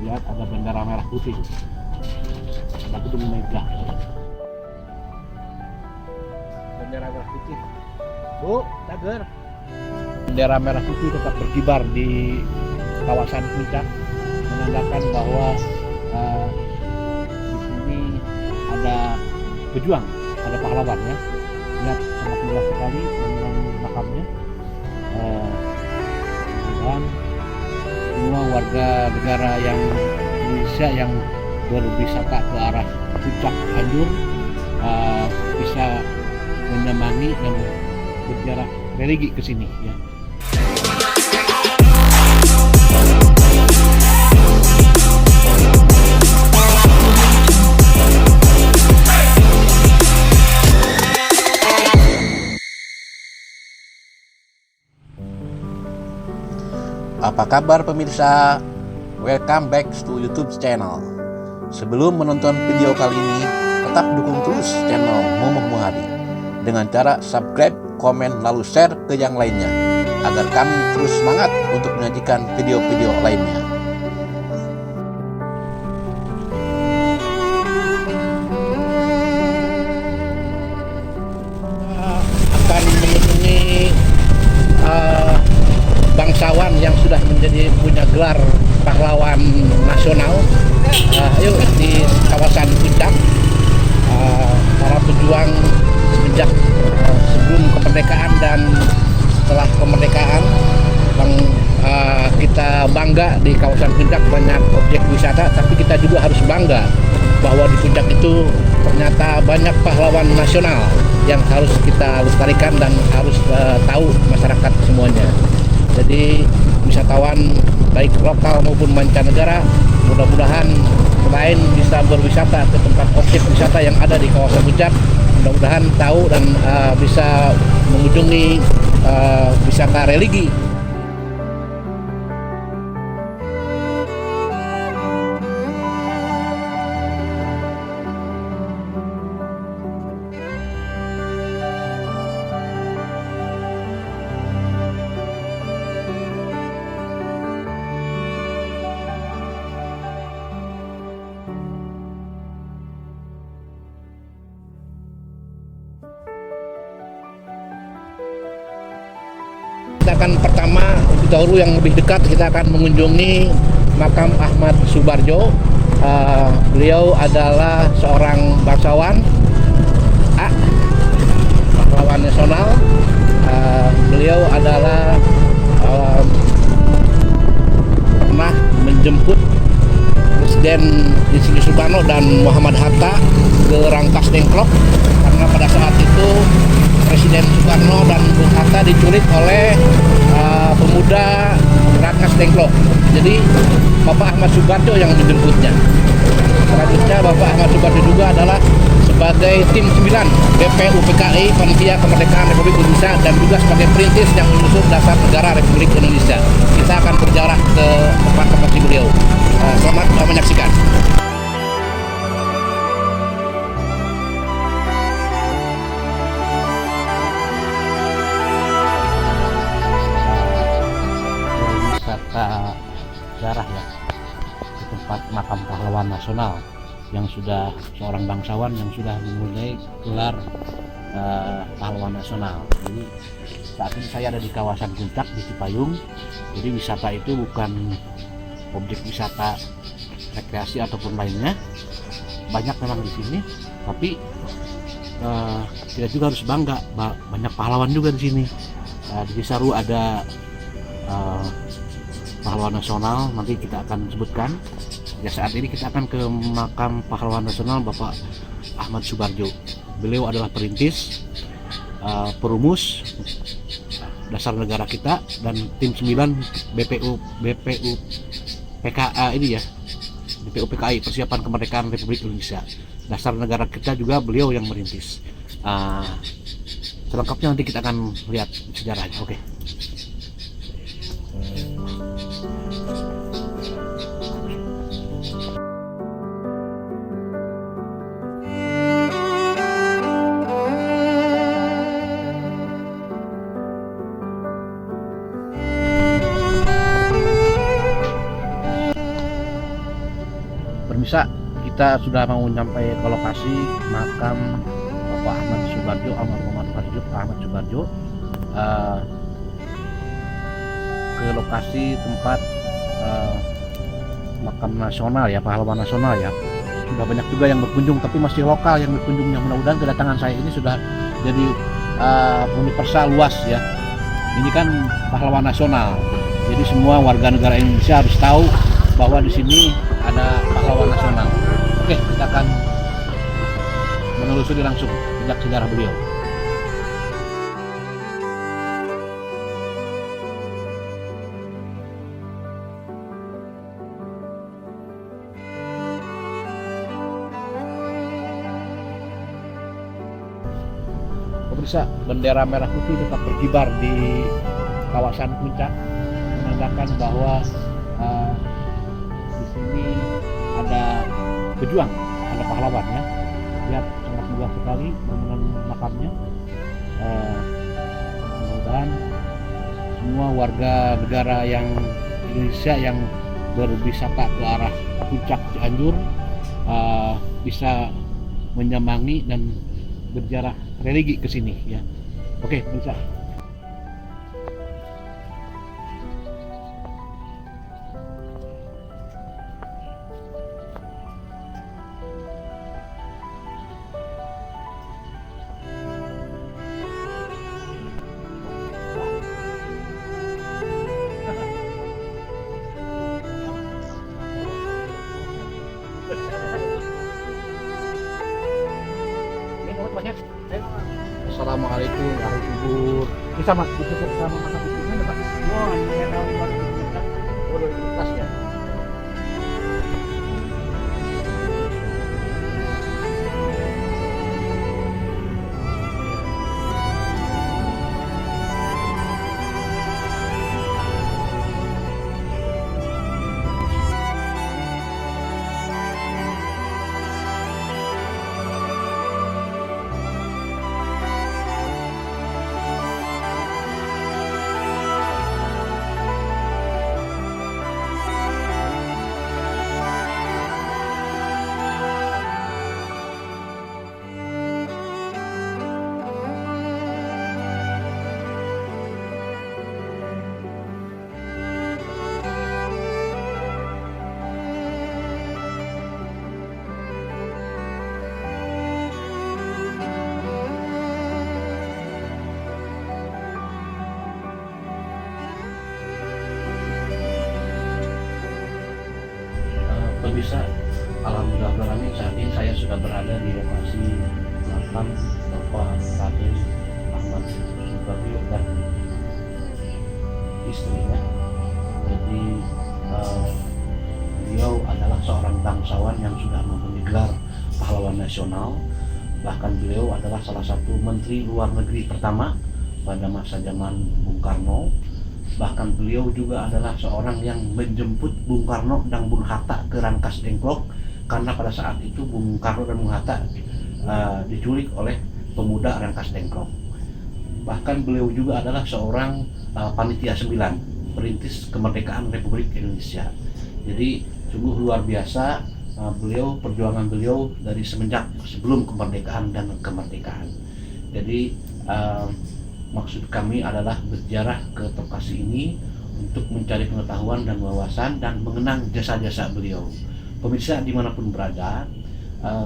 lihat ada bendera merah putih, ada gedung megah, bendera merah putih. Bu, Tager, bendera merah putih tetap berkibar di kawasan puncak, menandakan bahwa di sini ada pejuang, ada pahlawan ya. Lihat sangat luas sekali dengan makamnya. Dan semua warga negara yang Indonesia yang berwisata ke arah puncak Anjur bisa menyambangi dan berziarah religi ke sini ya. Apa kabar pemirsa? Welcome back to YouTube channel. Sebelum menonton video kali ini, tetap dukung terus channel Momong Muhadi dengan cara subscribe, komen, lalu share ke yang lainnya agar kami terus semangat untuk menyajikan video-video lainnya. Akan mengunjungi bangsawan yang sudah menjadi punya gelar pahlawan nasional. Ayo di kawasan puncak, para pejuang sejak sebelum kemerdekaan dan setelah kemerdekaan. Kita bangga di kawasan puncak banyak objek wisata, tapi kita juga harus bangga bahwa di puncak itu ternyata banyak pahlawan nasional yang harus kita lestarikan dan harus tahu masyarakat semuanya. Jadi wisatawan baik lokal maupun mancanegara mudah-mudahan selain bisa berwisata ke tempat objek wisata yang ada di kawasan puncak, mudah-mudahan tahu dan bisa mengunjungi wisata religi. Kita akan pertama dahulu yang lebih dekat kita akan mengunjungi makam Ahmad Subarjo. Beliau adalah seorang bangsawan, pahlawan nasional. Beliau adalah pernah menjemput Presiden Insinyur Soekarno dan Muhammad Hatta ke Rangkas Dengklok, karena pada saat itu Presiden Soekarno dan Bung Hatta diculik oleh pemuda Rangkas Dengklok. Jadi Bapak Ahmad Subarjo yang menjemputnya. Selanjutnya Bapak Ahmad Subarjo juga adalah sebagai tim 9 BPU PKI Panitia Kemerdekaan Republik Indonesia dan juga sebagai perintis yang menyusun Dasar Negara Republik Indonesia. Kita akan berziarah ke tempat lokasi beliau. Selamat menyaksikan. Sejarah ya ke tempat makam pahlawan nasional yang sudah seorang bangsawan yang sudah mempunyai gelar pahlawan nasional. Jadi saat ini saya ada di kawasan puncak di Cipayung. Jadi wisata itu bukan objek wisata rekreasi ataupun lainnya, banyak memang di sini, tapi kita juga harus bangga banyak pahlawan juga di sini. Di Cisaru ada pahlawan nasional, nanti kita akan sebutkan. Ya, saat ini kita akan ke makam pahlawan nasional Bapak Ahmad Subarjo. Beliau adalah perintis, perumus dasar negara kita dan tim 9 BPU PKA ini ya, BPU PKI Persiapan Kemerdekaan Republik Indonesia. Dasar negara kita juga beliau yang merintis. Selengkapnya nanti kita akan lihat sejarahnya. Oke. Pemirsa, kita sudah mau sampai ke lokasi makam Bapak Ahmad Subarjo, almarhum Ahmad Subarjo, ke lokasi tempat makam nasional ya, pahlawan nasional ya. Sudah banyak juga yang berkunjung, tapi masih lokal yang berkunjungnya. Mudah-mudahan kedatangan saya ini sudah jadi universal, luas ya. Ini kan pahlawan nasional, jadi semua warga negara Indonesia harus tahu bahwa di sini ada pahlawan nasional. Oke, kita akan menelusuri langsung jejak sejarah beliau. Pemirsa, bendera merah putih tetap berkibar di kawasan puncak, menandakan bahwa di sini ada pejuang, ada pahlawan ya. Lihat, sangat megah sekali bangunan makamnya. Mudah-mudahan semua warga negara yang Indonesia yang berwisata ke arah puncak Cianjur bisa menyambangi dan berziarah religi ke sini ya. Oke, bisa. Assalamualaikum warahmatullahi wabarakatuh. Bisa mas, bisa sama makan di sini Pak? Wah, ini tahu buat kita. Udah kelas ya. Pemirsa, alhamdulillah saat ini saya sudah berada di lokasi makam Bapak Raden Ahmad Subarjo dan istrinya. Jadi beliau adalah seorang bangsawan yang sudah mempunyai gelar pahlawan nasional. Bahkan beliau adalah salah satu menteri luar negeri pertama pada masa zaman Bung Karno. Bahkan beliau juga adalah seorang yang menjemput Bung Karno dan Bung Hatta ke Rangkas Dengklok, karena pada saat itu Bung Karno dan Bung Hatta diculik oleh pemuda Rangkas Dengklok. Bahkan beliau juga adalah seorang panitia 9 perintis kemerdekaan Republik Indonesia. Jadi sungguh luar biasa perjuangan beliau dari semenjak sebelum kemerdekaan dan kemerdekaan. Jadi maksud kami adalah berziarah ke lokasi ini untuk mencari pengetahuan dan wawasan dan mengenang jasa-jasa beliau. Pemirsa dimanapun berada,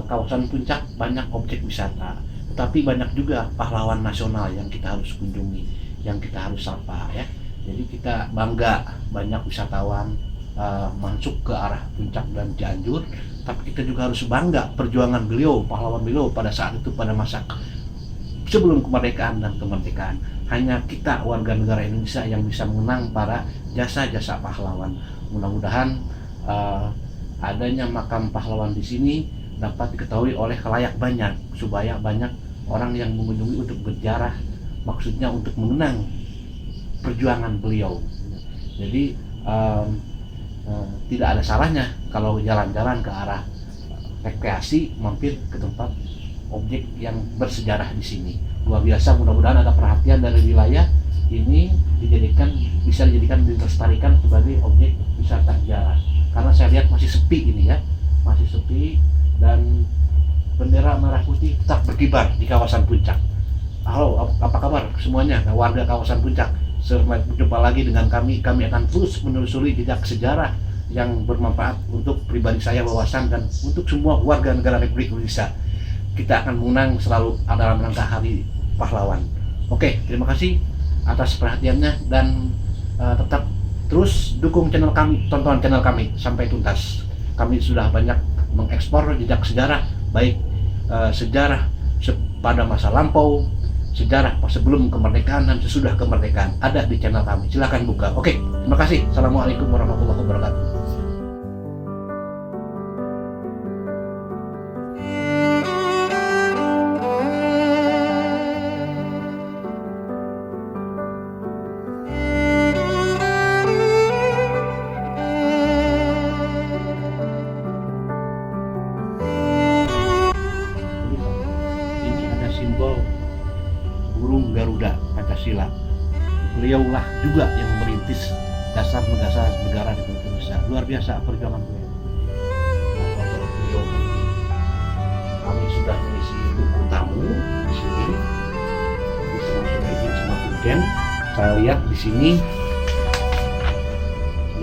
kawasan puncak banyak objek wisata, tetapi banyak juga pahlawan nasional yang kita harus kunjungi, yang kita harus sapa ya. Jadi kita bangga banyak wisatawan masuk ke arah puncak dan Cianjur, tapi kita juga harus bangga perjuangan beliau, pahlawan beliau pada saat itu, pada masa sebelum kemerdekaan dan kemerdekaan. Hanya kita warga negara Indonesia yang bisa mengenang para jasa-jasa pahlawan. Mudah-mudahan adanya makam pahlawan di sini dapat diketahui oleh khalayak banyak, supaya banyak orang yang mengunjungi untuk berziarah, maksudnya untuk mengenang perjuangan beliau. Jadi tidak ada salahnya kalau jalan-jalan ke arah rekreasi mampir ke tempat objek yang bersejarah di sini. Luar biasa, mudah-mudahan ada perhatian dari wilayah ini bisa dijadikan dilestarikan sebagai objek wisata sejarah. Karena saya lihat masih sepi ini ya, masih sepi dan bendera merah putih tetap berkibar di kawasan puncak. Halo, apa kabar semuanya warga kawasan puncak? Selamat berjumpa lagi dengan kami. Kami akan terus menelusuri jejak sejarah yang bermanfaat untuk pribadi saya, wawasan, dan untuk semua warga negara Republik Indonesia. Kita akan mengenang selalu dalam rangka Hari Pahlawan. Oke, terima kasih atas perhatiannya dan tetap terus dukung channel kami, tonton channel kami sampai tuntas. Kami sudah banyak mengekspor jejak sejarah, baik sejarah pada masa lampau, sejarah sebelum kemerdekaan dan sesudah kemerdekaan, ada di channel kami. Silahkan buka. Oke, terima kasih. Assalamualaikum warahmatullahi wabarakatuh. Ini ada simbol burung Garuda Pancasila. Beliaulah juga yang merintis dasar negara Republik Indonesia. Luar biasa perjuangan beliau. Beliau kami sudah mengisi buku tamu di sini. Di sana sudah izin sama Punten. Saya lihat di sini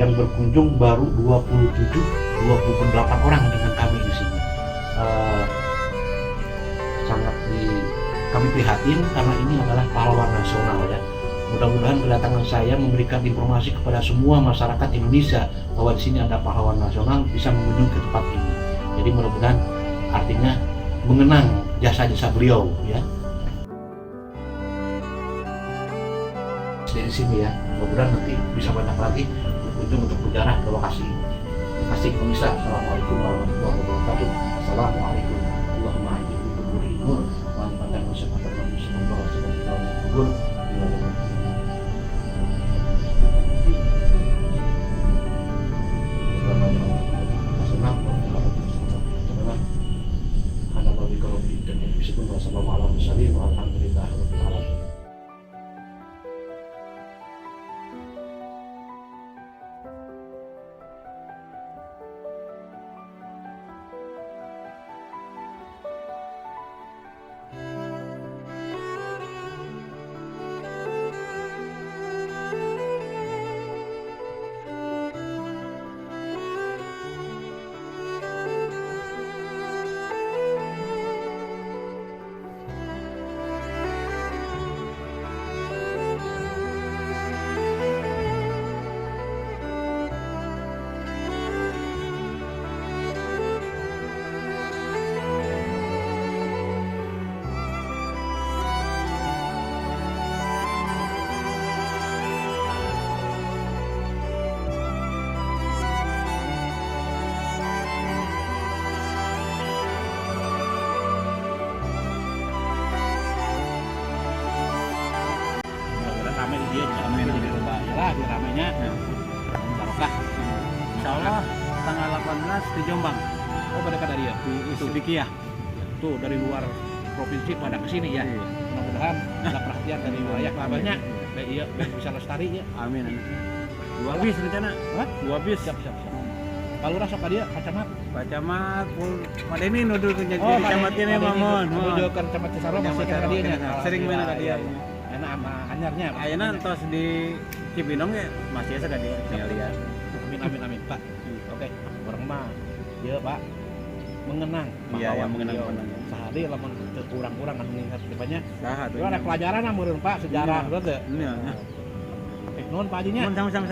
yang berkunjung baru 28 orang dengan kami di sini. Sangat kami prihatin karena ini adalah pahlawan nasional ya. Mudah-mudahan kedatangan saya memberikan informasi kepada semua masyarakat Indonesia bahwa di sini ada pahlawan nasional bisa mengunjungi ke tempat ini. Jadi mudah-mudahan artinya mengenang jasa-jasa beliau ya. Dari sini ya, mudah-mudahan nanti bisa banyak lagi berkunjung untuk berziarah ke lokasi ini. Terima kasih pemirsa. Assalamualaikum warahmatullahi wabarakatuh. Assalamualaikum warahmatullahi wabarakatuh. Ramai dia ramai jadi lomba ya lah di ramainya barokah. Insyaallah tanggal 18 di Jombang. Oh pada dari ya Itu di Kia. tuh dari luar provinsi pada kesini ya. Mudah-mudahan ada perhatian dari wilayah kabarnya iya bisa lestari ya. Amin. 2 bis rencana. Hah? 2 bis. Siap. Kalau rasa dia kacamat. Kacamat pul Madeni nuduh ke jadi Oh, camat ini mamon. Menuju ke camat Cisarua masih kan dia. Sering main ka dia. Enak sama anyarnya. Ayeuna entos di Cibinong ya masih asa ka dia tinggal lihat. Amin Pak. Oke, orang mah dia Pak mengenang Iya, yang mengenang beliau. mengenang. Sehari lamun kurang-kurang kan mengingat depannya. Saha tuh. Itu ada pelajaran mah meureun Pak sejarah Iya. betul teu? Iya. Nuhun Pak Hajinya. Sama-sama.